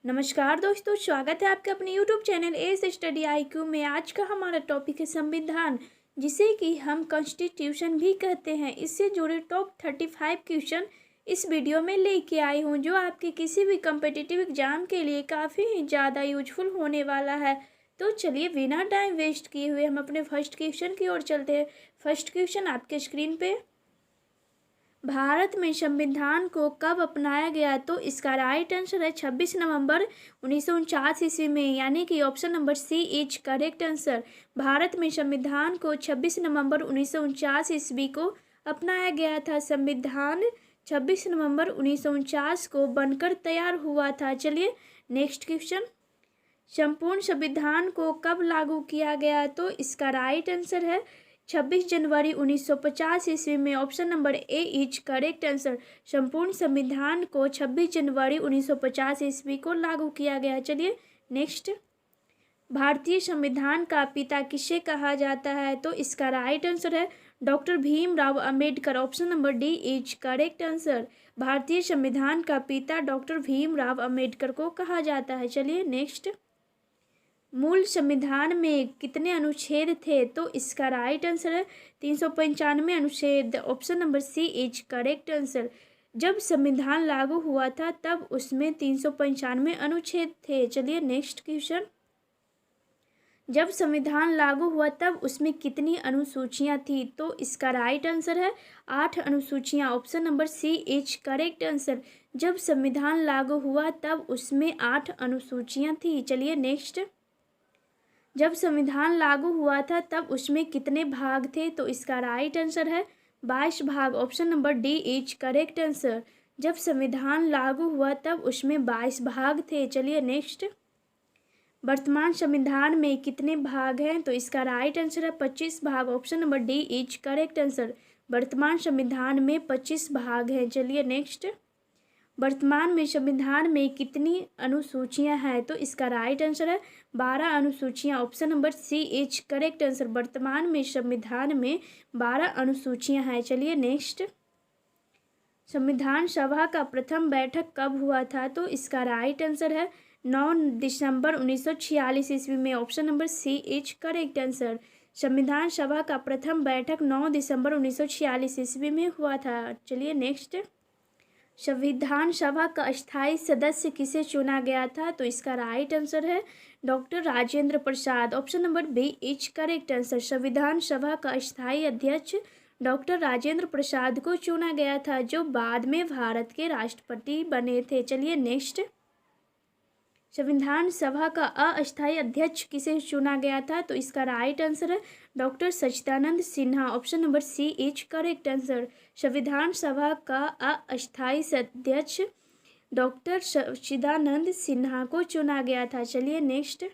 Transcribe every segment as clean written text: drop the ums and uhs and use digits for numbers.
नमस्कार दोस्तों, स्वागत है आपके अपने YouTube channel S study IQ में। आज का हमारा टॉपिक है संविधान, जिसे कि हम कॉन्स्टिट्यूशन भी कहते हैं। इससे जुड़े टॉप 35 क्वेश्चन इस वीडियो में लेके आई हूँ, जो आपके किसी भी कम्पिटिटिव एग्जाम के लिए काफ़ी ज़्यादा यूजफुल होने वाला है। तो चलिए बिना टाइम वेस्ट किए हुए हम अपने फर्स्ट क्वेश्चन की ओर चलते हैं। फर्स्ट क्वेश्चन आपके स्क्रीन पे। भारत में संविधान को कब अपनाया गया? तो इसका राइट आंसर है 26 नवंबर 1949 ईस्वी में, यानी कि option number C is correct answer. Bharat में संविधान को 26 नवंबर 1949 ईस्वी को अपनाया गया था। संविधान 26 नवंबर 1949 को बनकर तैयार हुआ था। चलिए नेक्स्ट क्वेश्चन। संपूर्ण संविधान को कब लागू किया गया? तो इसका राइट आंसर है 26 जनवरी 1950 ईस्वी में, option number A is correct answer. संपूर्ण संविधान को 26 जनवरी 1950 ईस्वी को लागू किया गया। चलिए नेक्स्ट। भारतीय संविधान का पिता किसे कहा जाता है? तो इसका राइट आंसर है doctor Bhimrao Ambedkar. Option number D is correct answer. भारतीय संविधान का पिता डॉक्टर भीमराव अंबेडकर को कहा जाता है। चलिए नेक्स्ट। मूल संविधान में कितने अनुच्छेद थे? तो इसका राइट आंसर है 395 अनुच्छेद। Option number C is correct answer. जब संविधान लागू हुआ था तब उसमें 395 अनुच्छेद थे। चलिए नेक्स्ट क्वेश्चन। जब संविधान लागू हुआ तब उसमें कितनी अनुसूचियां थी? तो इसका राइट आंसर है 8 अनुसूचियां। Option number C is correct answer. जब संविधान लागू हुआ तब उसमें 8 अनुसूचियां थी। चलिए नेक्स्ट। जब संविधान लागू हुआ था तब उसमें कितने भाग थे? तो इसका राइट आंसर है 22 भाग। Option number D is correct answer. जब संविधान लागू हुआ तब उसमें 22 भाग थे। चलिए नेक्स्ट। वर्तमान संविधान में कितने भाग हैं? तो इसका राइट आंसर है 25 भाग। Option number D is correct answer. वर्तमान संविधान में 25 भाग हैं। चलिए नेक्स्ट। वर्तमान में संविधान में कितनी अनुसूचियां हैं? तो इसका राइट आंसर है 12 अनुसूचियां। Option number C is correct answer. वर्तमान में संविधान में 12 अनुसूचियां हैं। चलिए नेक्स्ट। संविधान सभा का प्रथम बैठक कब हुआ था? तो इसका राइट आंसर है 9 दिसंबर 1946 ईस्वी में। Option number C is correct answer. संविधान सभा का प्रथम बैठक 9 दिसंबर 1946 ईस्वी में हुआ था। चलिए नेक्स्ट। संविधान सभा का अस्थायी सदस्य किसे चुना गया था? तो इसका राइट आंसर है doctor Rajendra Prasad. Option number B is correct answer. संविधान सभा का अस्थायी अध्यक्ष डॉक्टर राजेंद्र प्रसाद को चुना गया था, जो बाद में भारत के राष्ट्रपति बने थे। चलिए नेक्स्ट। संविधान सभा का अस्थायी अध्यक्ष किसे चुना गया था? तो इसका राइट आंसर है doctor Sachchidanand Sinha. Option number C is correct answer. संविधान सभा का अस्थायी अध्यक्ष डॉक्टर सच्चिदानंद सिन्हा को चुना गया था। चलिए नेक्स्ट।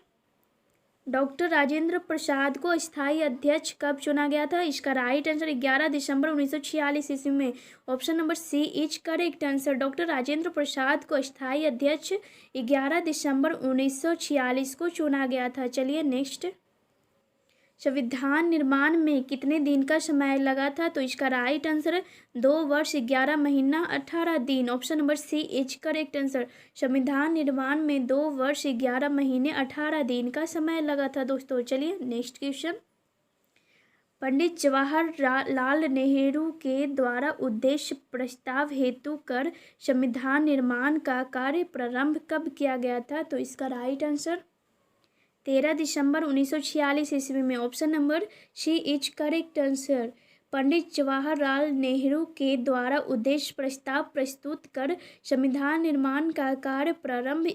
डॉक्टर राजेंद्र प्रसाद को स्थायी अध्यक्ष कब चुना गया था? इसका राइट आंसर 11 दिसंबर 1946 ईस्वी में। Option number C is correct answer. Doctor Rajendra Prasad को स्थायी अध्यक्ष 11 दिसंबर 1946 को चुना गया था। चलिए नेक्स्ट। संविधान निर्माण में कितने दिन का समय लगा था? तो इसका राइट आंसर है 2 वर्ष 11 महीना 18 दिन। Option number C is correct answer. संविधान निर्माण में 2 वर्ष 11 महीने 18 दिन का समय लगा था दोस्तों। चलिए नेक्स्ट क्वेश्चन। पंडित जवाहरलाल नेहरू के द्वारा उद्देश्य प्रस्ताव हेतु कर संविधान निर्माण का कार्य प्रारंभ कब किया गया था? तो इसका राइट आंसर 13 दिसंबर 1946 ईस्वी में। Option number C is correct answer. Pandit Jawaharlal Nehru के द्वारा उद्देश्य प्रस्ताव प्रस्तुत कर संविधान निर्माण का कार्य प्रारंभ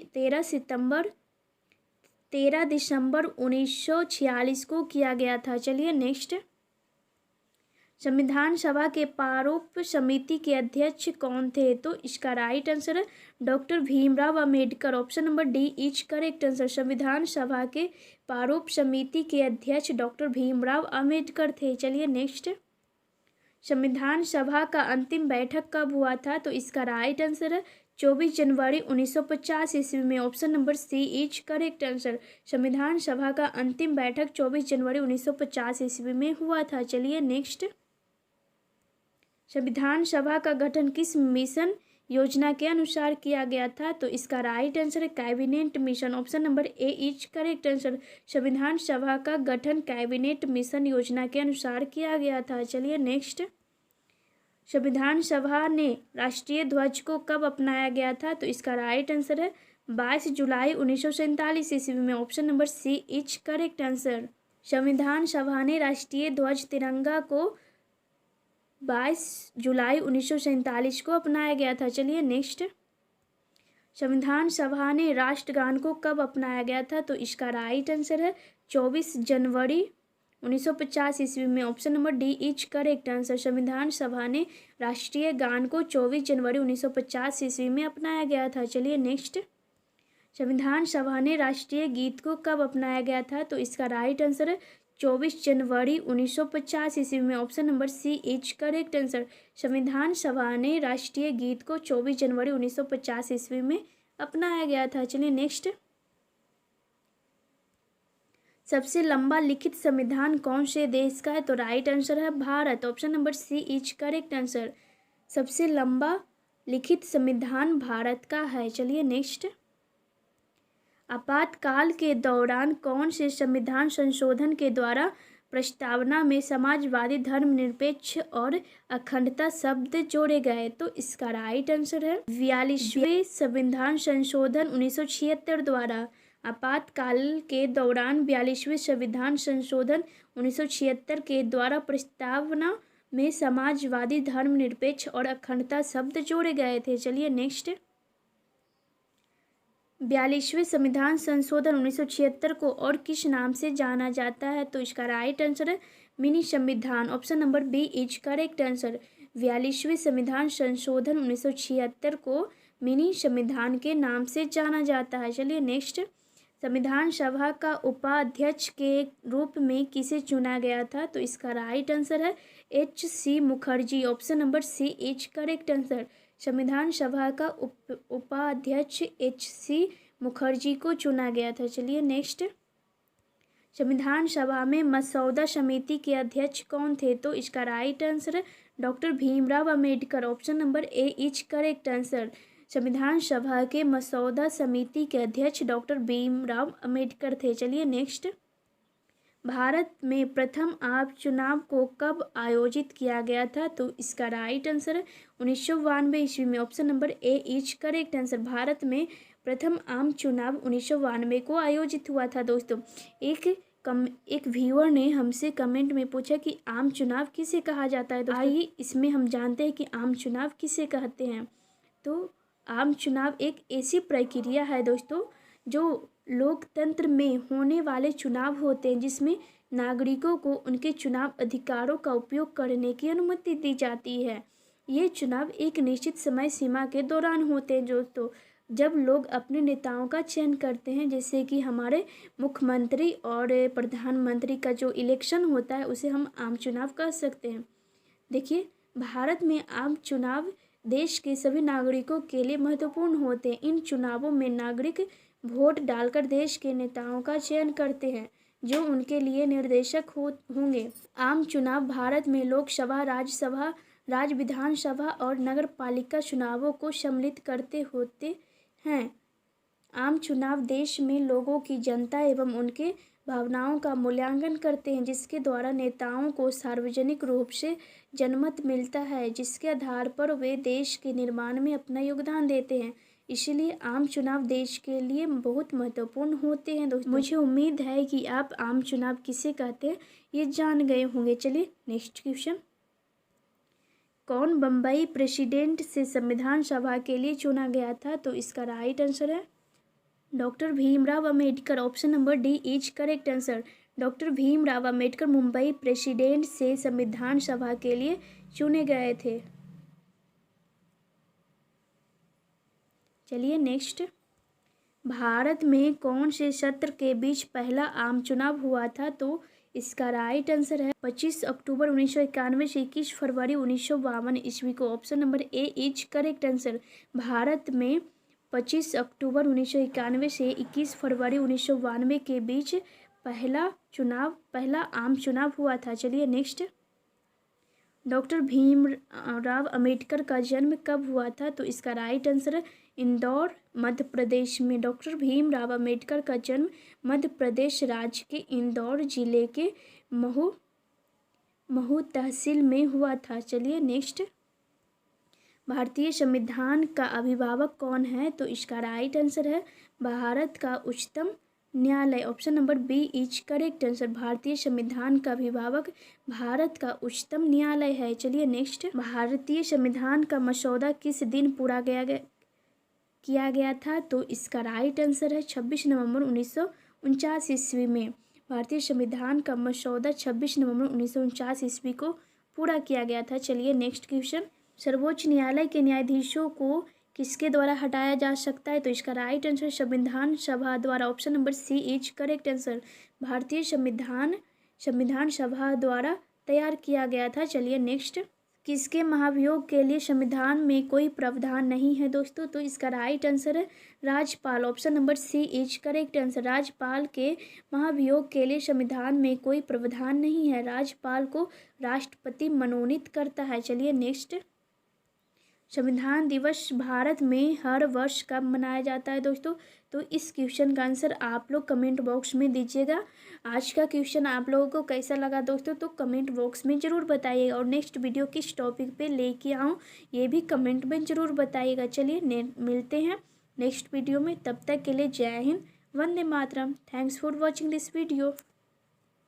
13 दिसंबर 1946 को किया गया था। चलिए नेक्स्ट। संविधान सभा के प्रारूप समिति के अध्यक्ष कौन थे? तो इसका राइट आंसर है doctor Bhimrao Ambedkar. Option number D is correct answer. संविधान सभा के प्रारूप समिति के अध्यक्ष डॉक्टर भीमराव अंबेडकर थे। चलिए नेक्स्ट। संविधान सभा का अंतिम बैठक कब हुआ था? तो इसका राइट आंसर है 24 जनवरी 1950 ईस्वी में। Option number C is correct answer. संविधान सभा का अंतिम बैठक 24 जनवरी 1950 ईस्वी में हुआ था। चलिए नेक्स्ट। संविधान सभा का गठन किस मिशन योजना के अनुसार किया गया था? तो इसका राइट आंसर है cabinet mission, option number A is correct answer. संविधान सभा का गठन कैबिनेट मिशन योजना के अनुसार किया गया था। चलिए नेक्स्ट, संविधान सभा ने राष्ट्रीय ध्वज को कब अपनाया गया था? तो इसका राइट आंसर है 22 जुलाई 1947 ईस्वी में, option number C is correct answer. संविधान सभा ने राष्ट्रीय ध्वज तिरंगा को 22 जुलाई 1947 को अपनाया गया था। चलिए नेक्स्ट, संविधान सभा ने राष्ट्रगान को कब अपनाया गया था? तो इसका राइट आंसर है 24 जनवरी 1950 ईस्वी में, option number D is correct answer. संविधान सभा ने राष्ट्रीय गान को 24 जनवरी 1950 ईस्वी में अपनाया गया था। चलिए नेक्स्ट, संविधान सभा ने राष्ट्रीय गीत को कब अपनाया गया था? तो इसका राइट आंसर है 24 जनवरी 1950 ईस्वी में, option number C is correct answer. संविधान सभा ने राष्ट्रीय गीत को 24 जनवरी 1950 ईस्वी में अपनाया गया था। चलिए नेक्स्ट, सबसे लंबा लिखित संविधान कौन से देश का है? तो राइट आंसर है Bharat, option number C is correct answer. सबसे लंबा लिखित संविधान भारत का है। चलिए नेक्स्ट, आपातकाल के दौरान कौन से संविधान संशोधन के द्वारा प्रस्तावना में समाजवादी, धर्मनिरपेक्ष और अखंडता शब्द जोड़े गए? तो इसका राइट आंसर है 42वें संविधान संशोधन 1976 द्वारा। आपातकाल के दौरान 42वें संविधान संशोधन 1976 के द्वारा प्रस्तावना में समाजवादी, धर्मनिरपेक्ष और अखंडता शब्द जोड़े गए थे। चलिए नेक्स्ट, 42वें संविधान संशोधन 1976 को और किस नाम से जाना जाता है? तो इसका राइट आंसर है मिनी संविधान, option number B is correct answer. 42वें संविधान संशोधन 1976 को मिनी संविधान के नाम से जाना जाता है। चलिए नेक्स्ट, संविधान सभा का उपाध्यक्ष के रूप में किसे चुना गया था? तो इसका राइट आंसर है H.C. Mukherjee, option number C is correct answer. संविधान सभा का उपाध्यक्ष H.C. मुखर्जी को चुना गया था। चलिए नेक्स्ट, संविधान सभा में मसौदा समिति के अध्यक्ष कौन थे? तो इसका राइट आंसर है doctor Bhimrao Ambedkar, option number A is correct answer. संविधान सभा के मसौदा समिति के अध्यक्ष डॉक्टर भीमराव अंबेडकर थे। चलिए नेक्स्ट, भारत में प्रथम आम चुनाव को कब आयोजित किया गया था? तो इसका राइट आंसर है 1992 ईस्वी में, option number A is correct answer. Bharat में प्रथम आम चुनाव 1992 को आयोजित हुआ था। दोस्तों, एक व्यूअर ने हमसे कमेंट में पूछा कि आम चुनाव किसे कहा जाता है। तो आइए इसमें हम जानते हैं कि आम चुनाव किसे कहते हैं। तो आम चुनाव एक ऐसी प्रक्रिया है दोस्तों जो लोकतंत्र में होने वाले चुनाव होते हैं, जिसमें नागरिकों को उनके चुनाव अधिकारों का उपयोग करने की अनुमति दी जाती है। ये चुनाव एक निश्चित समय सीमा के दौरान होते हैं दोस्तों, जब लोग अपने नेताओं का चयन करते हैं, जैसे कि हमारे मुख्यमंत्री और प्रधानमंत्री का जो इलेक्शन होता है उसे हम आम चुनाव कह सकते हैं। देखिए, भारत में आम चुनाव देश के सभी नागरिकों के लिए महत्वपूर्ण होते हैं। इन चुनावों में नागरिक वोट डालकर देश के नेताओं का चयन करते हैं जो उनके लिए निर्देशक होंगे। आम चुनाव भारत में लोकसभा, राज्यसभा, राज्य विधानसभा और नगर पालिका चुनावों को सम्मिलित करते होते हैं। आम चुनाव देश में लोगों की जनता एवं उनके भावनाओं का मूल्यांकन करते हैं, जिसके द्वारा नेताओं को सार्वजनिक रूप से जनमत मिलता है, जिसके आधार पर वे देश के निर्माण में अपना योगदान देते हैं। इसलिए आम चुनाव देश के लिए बहुत महत्वपूर्ण होते हैं। दोस्तों, मुझे उम्मीद है कि आप आम चुनाव किसे कहते हैं ये जान गए होंगे। चलिए नेक्स्ट क्वेश्चन, कौन बम्बई प्रेसिडेंट से संविधान सभा के लिए चुना गया था? तो इसका राइट आंसर है doctor Bhimrao Ambedkar, option number D is correct answer. Doctor Bhimrao Ambedkar Mumbai president से संविधान सभा के लिए चुने गए थे। चलिए नेक्स्ट, भारत में कौन से सत्र के बीच पहला आम चुनाव हुआ था? तो इसका राइट आंसर है 25 अक्टूबर 1991 से 21 फरवरी 1952 ईस्वी को, option number A is correct answer. Bharat में 25 अक्टूबर 1991 से 21 फरवरी 1992 के बीच पहला आम चुनाव हुआ था। चलिए नेक्स्ट, डॉक्टर भीमराव अंबेडकर का जन्म कब हुआ था? तो इसका राइट आंसर है इंदौर, मध्य प्रदेश में। डॉक्टर भीमराव अंबेडकर का जन्म मध्य प्रदेश राज्य के इंदौर जिले के महू तहसील में हुआ था। चलिए नेक्स्ट, भारतीय संविधान का अभिभावक कौन है? तो इसका राइट आंसर है भारत का उच्चतम न्यायालय। Option number B is correct answer. भारतीय संविधान का अभिभावक भारत का उच्चतम न्यायालय है। चलिए नेक्स्ट, भारतीय संविधान का मसौदा किस दिन पूरा किया गया था? तो इसका राइट आंसर है 26 नवंबर 1949 ईस्वी में। भारतीय संविधान का मसौदा 26 नवंबर 1949 ईस्वी को पूरा किया गया था। चलिए नेक्स्ट क्वेश्चन, सर्वोच्च न्यायालय के न्यायाधीशों को किसके द्वारा हटाया जा सकता है? तो इसका राइट आंसर संविधान सभा द्वारा। Option number C is correct answer. भारतीय संविधान सभा द्वारा तैयार किया गया था। चलिए नेक्स्ट, किसके महाभियोग के लिए संविधान में कोई प्रावधान नहीं है दोस्तों? तो इसका राइट आंसर है राज्यपाल। Option number C is correct answer. राज्यपाल के महाभियोग के लिए संविधान में कोई प्रावधान नहीं है। राज्यपाल को राष्ट्रपति मनोनीत करता है। चलिए नेक्स्ट, संविधान दिवस भारत में हर वर्ष कब मनाया जाता है दोस्तों? तो इस क्वेश्चन का आंसर आप लोग कमेंट बॉक्स में दीजिएगा। आज का क्वेश्चन आप लोगों को कैसा लगा दोस्तों, तो कमेंट बॉक्स में ज़रूर बताइएगा। और नेक्स्ट वीडियो किस टॉपिक पे लेके आऊँ ये भी कमेंट में ज़रूर बताइएगा। चलिए मिलते हैं नेक्स्ट वीडियो में, तब तक के लिए जय हिंद, वंदे मातरम। Thanks for watching this video.